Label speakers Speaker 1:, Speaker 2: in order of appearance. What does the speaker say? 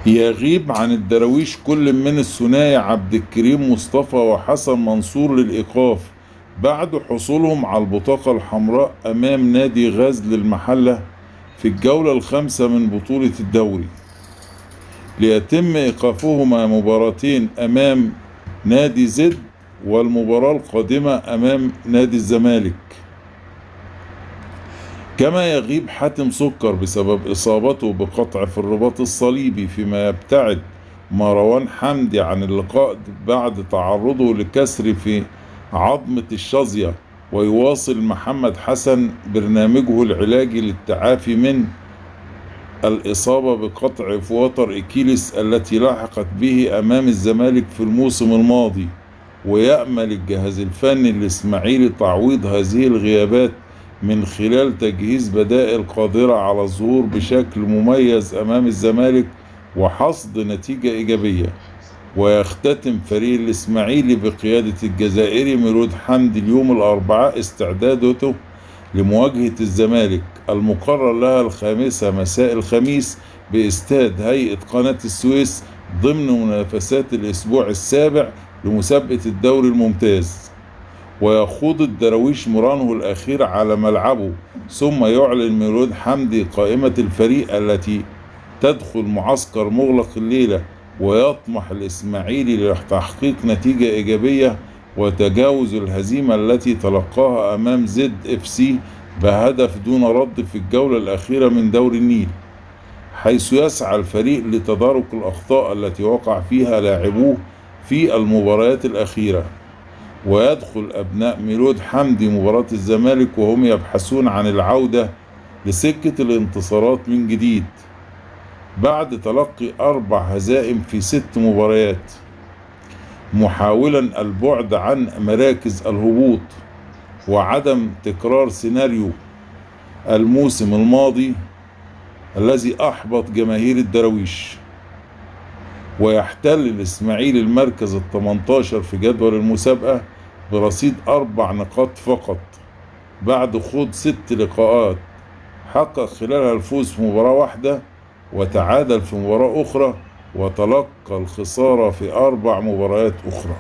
Speaker 1: يغيب عن الدراويش كل من الثنائي عبد الكريم مصطفى وحسن منصور للإيقاف بعد حصولهم على البطاقة الحمراء أمام نادي غزل المحلة في الجولة الخامسة من بطولة الدوري، ليتم إيقافهما مباراتين أمام نادي زد والمباراة القادمة أمام نادي الزمالك. كما يغيب حاتم سكر بسبب إصابته بقطع في الرباط الصليبي، فيما يبتعد مروان حمدي عن اللقاء بعد تعرضه لكسر في عظمة الشظية. ويواصل محمد حسن برنامجه العلاجي للتعافي من الإصابة بقطع في وتر إكيليس التي لاحقت به أمام الزمالك في الموسم الماضي، ويأمل الجهاز الفني الإسماعيلي تعويض هذه الغيابات من خلال تجهيز بدائل قادرة على الظهور بشكل مميز أمام الزمالك وحصد نتيجة إيجابية. ويختتم فريق الإسماعيلي بقيادة الجزائري ميلود حمدي اليوم الأربعاء استعدادته لمواجهة الزمالك المقرر لها 5 مساء الخميس باستاد هيئة قناة السويس ضمن منافسات الأسبوع السابع لمسابقة الدوري الممتاز. ويخوض الدراويش مرانه الأخير على ملعبه، ثم يعلن ميلود حمدي قائمة الفريق التي تدخل معسكر مغلق الليلة. ويطمح الإسماعيلي لتحقيق نتيجة إيجابية وتجاوز الهزيمة التي تلقاها أمام زد اف سي بهدف دون رد في الجولة الأخيرة من دوري النيل، حيث يسعى الفريق لتدارك الأخطاء التي وقع فيها لاعبوه في المباريات الأخيرة. ويدخل أبناء ميلود حمدي مباراة الزمالك وهم يبحثون عن العودة لسكة الانتصارات من جديد بعد تلقي 4 هزائم في 6 مباريات، محاولا البعد عن مراكز الهبوط وعدم تكرار سيناريو الموسم الماضي الذي أحبط جماهير الدراويش. ويحتل الإسماعيلي المركز 18 في جدول المسابقة برصيد 4 نقاط فقط بعد خوض 6 لقاءات، حقق خلالها الفوز في مباراة واحدة وتعادل في مباراة أخرى وتلقى الخسارة في 4 مباريات أخرى.